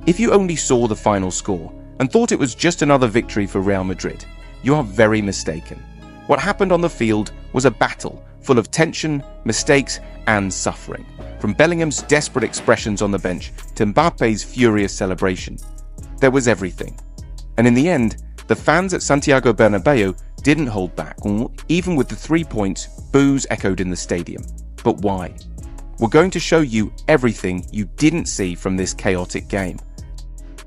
If you only saw the final score and thought it was just another victory for Real Madrid, you are very mistaken. What happened on the field was a battle full of tension, mistakes, and suffering. From Bellingham's desperate expressions on the bench to Mbappe's furious celebration, there was everything. And in the end, the fans at Santiago Bernabeu didn't hold back. Even with the 3 points, boos echoed in the stadium. But why? We're going to show you everything you didn't see from this chaotic game.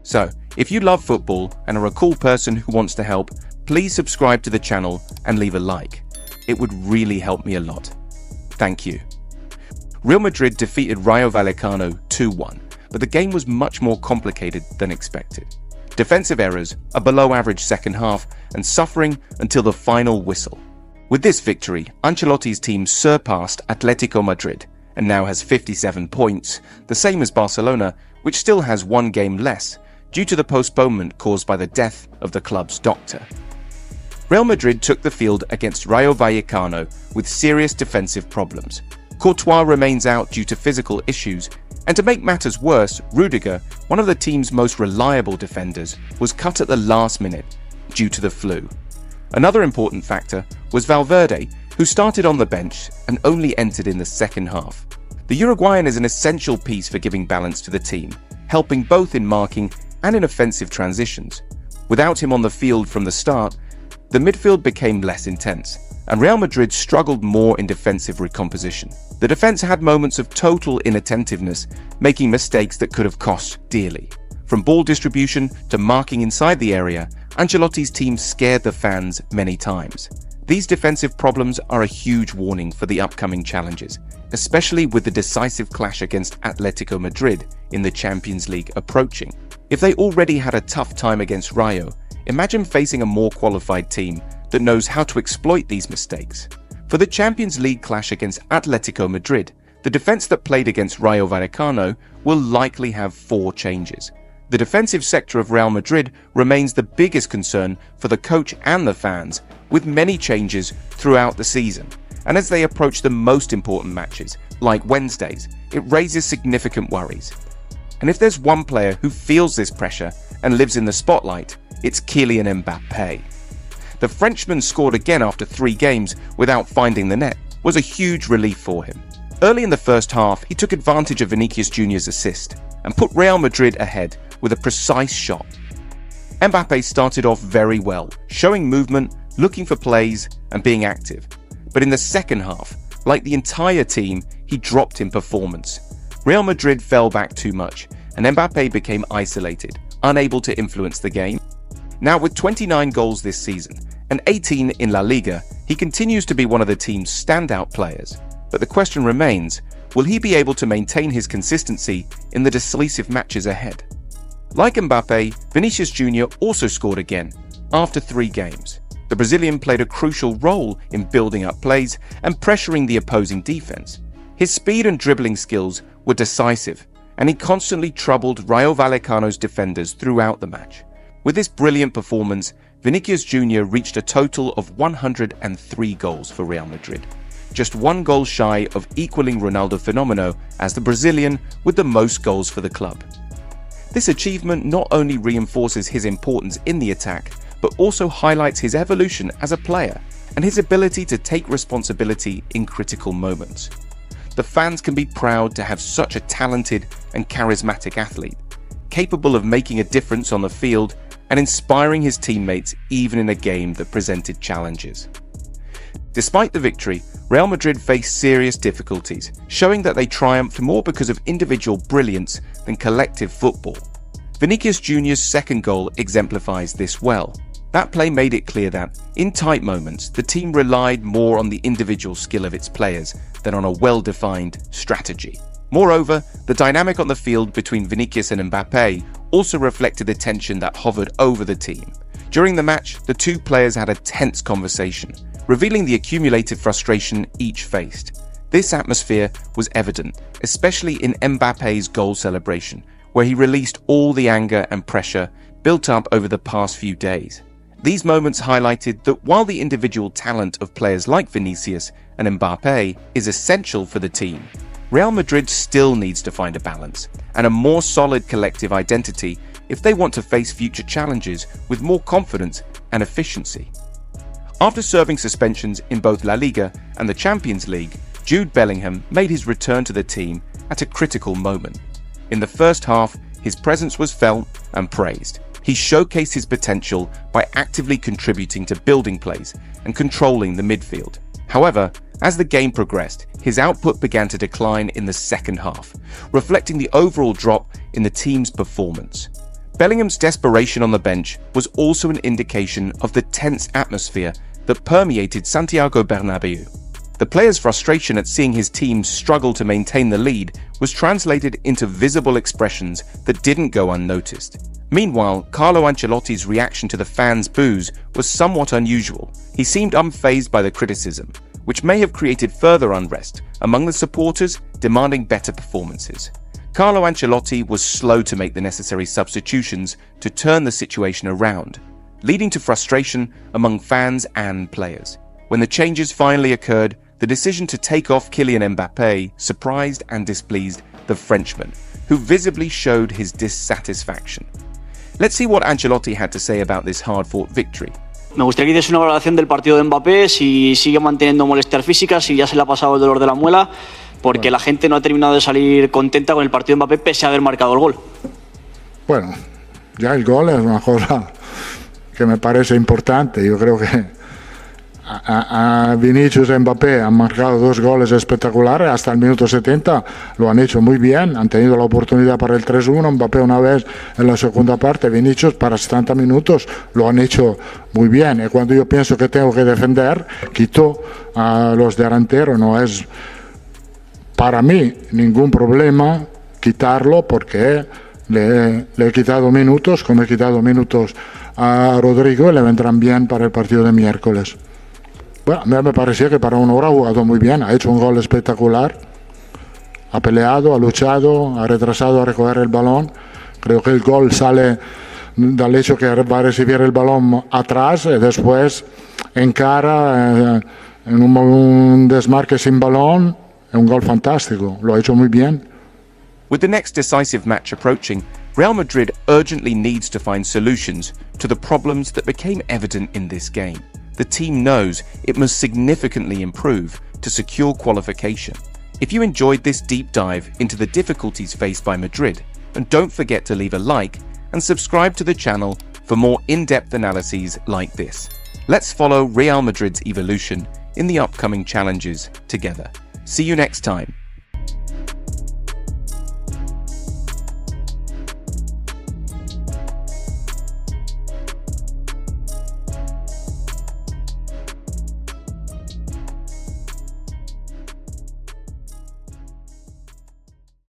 So, if you love football and are a cool person who wants to help, please subscribe to the channel and leave a like. It would really help me a lot. Thank you. Real Madrid defeated Rayo Vallecano 2-1, but the game was much more complicated than expected. Defensive errors, a below-average second half, and suffering until the final whistle. With this victory, Ancelotti's team surpassed Atletico Madrid and now has 57 points, the same as Barcelona, which still has one game less due to the postponement caused by the death of the club's doctor. Real Madrid took the field against Rayo Vallecano with serious defensive problems. Courtois remains out due to physical issues, and to make matters worse, Rudiger, one of the team's most reliable defenders, was cut at the last minute due to the flu. Another important factor was Valverde, who started on the bench and only entered in the second half. The Uruguayan is an essential piece for giving balance to the team, helping both in marking and in offensive transitions. Without him on the field from the start, the midfield became less intense, and Real Madrid struggled more in defensive recomposition. The defense had moments of total inattentiveness, making mistakes that could have cost dearly. From ball distribution to marking inside the area, Ancelotti's team scared the fans many times. These defensive problems are a huge warning for the upcoming challenges, especially with the decisive clash against Atletico Madrid in the Champions League approaching. If they already had a tough time against Rayo, imagine facing a more qualified team that knows how to exploit these mistakes. For the Champions League clash against Atletico Madrid, the defense that played against Rayo Vallecano will likely have 4 changes. The defensive sector of Real Madrid remains the biggest concern for the coach and the fans, with many changes throughout the season. And as they approach the most important matches, like Wednesdays, it raises significant worries. And if there's one player who feels this pressure and lives in the spotlight, it's Kylian Mbappe. The Frenchman scored again after 3 games without finding the net was a huge relief for him. Early in the first half, he took advantage of Vinicius Jr.'s assist and put Real Madrid ahead with a precise shot. Mbappe started off very well, showing movement, looking for plays, and being active. But in the second half, like the entire team, he dropped in performance. Real Madrid fell back too much, and Mbappe became isolated, unable to influence the game. Now with 29 goals this season and 18 in La Liga, he continues to be one of the team's standout players. But the question remains, will he be able to maintain his consistency in the decisive matches ahead? Like Mbappe, Vinicius Jr. also scored again after 3 games. The Brazilian played a crucial role in building up plays and pressuring the opposing defense. His speed and dribbling skills were decisive, and he constantly troubled Rayo Vallecano's defenders throughout the match. With this brilliant performance, Vinicius Jr. reached a total of 103 goals for Real Madrid, just 1 goal shy of equaling Ronaldo Fenomeno as the Brazilian with the most goals for the club. This achievement not only reinforces his importance in the attack, but also highlights his evolution as a player and his ability to take responsibility in critical moments. The fans can be proud to have such a talented and charismatic athlete, capable of making a difference on the field and inspiring his teammates even in a game that presented challenges. Despite the victory, Real Madrid faced serious difficulties, showing that they triumphed more because of individual brilliance than collective football. Vinicius Jr.'s second goal exemplifies this well. That play made it clear that, in tight moments, the team relied more on the individual skill of its players than on a well-defined strategy. Moreover, the dynamic on the field between Vinicius and Mbappe also reflected the tension that hovered over the team. During the match, the 2 players had a tense conversation, revealing the accumulated frustration each faced. This atmosphere was evident, especially in Mbappe's goal celebration, where he released all the anger and pressure built up over the past few days. These moments highlighted that while the individual talent of players like Vinicius and Mbappe is essential for the team, Real Madrid still needs to find a balance and a more solid collective identity if they want to face future challenges with more confidence and efficiency. After serving suspensions in both La Liga and the Champions League, Jude Bellingham made his return to the team at a critical moment. In the first half, his presence was felt and praised. He showcased his potential by actively contributing to building plays and controlling the midfield. However, as the game progressed, his output began to decline in the second half, reflecting the overall drop in the team's performance. Bellingham's desperation on the bench was also an indication of the tense atmosphere that permeated Santiago Bernabéu. The player's frustration at seeing his team struggle to maintain the lead was translated into visible expressions that didn't go unnoticed. Meanwhile, Carlo Ancelotti's reaction to the fans' boos was somewhat unusual. He seemed unfazed by the criticism, which may have created further unrest among the supporters demanding better performances. Carlo Ancelotti was slow to make the necessary substitutions to turn the situation around, leading to frustration among fans and players. When the changes finally occurred, the decision to take off Kylian Mbappé surprised and displeased the Frenchman, who visibly showed his dissatisfaction. Let's see what Ancelotti had to say about this hard-fought victory. Me gustaría que hiciese una valoración del partido de Mbappé, si sigue manteniendo molestias físicas, si ya se le ha pasado el dolor de la muela, porque la gente no ha terminado de salir contenta con el partido de Mbappé pese a haber marcado el gol. Bueno, ya el gol es una cosa que me parece importante. Yo creo que a Vinicius y Mbappé han marcado 2 goles espectaculares hasta el minuto 70, lo han hecho muy bien, han tenido la oportunidad para el 3-1, Mbappé una vez en la segunda parte, Vinicius para 70 minutos, lo han hecho muy bien, y cuando yo pienso que tengo que defender, quito a los delanteros, no es para mí ningún problema quitarlo porque le he quitado minutos, como he quitado minutos a Rodrigo, y le vendrán bien para el partido de miércoles. Bueno, a mí me parecía que para una hora ha jugado muy bien, ha hecho un gol espectacular, ha peleado, ha luchado, ha retrasado a recoger el balón. Creo que el gol sale del hecho que va a recibir el balón atrás y después encara en un desmarque sin balón, un gol fantástico, lo ha hecho muy bien. With the next decisive match approaching, Real Madrid urgently needs to find solutions to the problems that became evident in this game. The team knows it must significantly improve to secure qualification. If you enjoyed this deep dive into the difficulties faced by Madrid, then don't forget to leave a like and subscribe to the channel for more in-depth analyses like this. Let's follow Real Madrid's evolution in the upcoming challenges together. See you next time.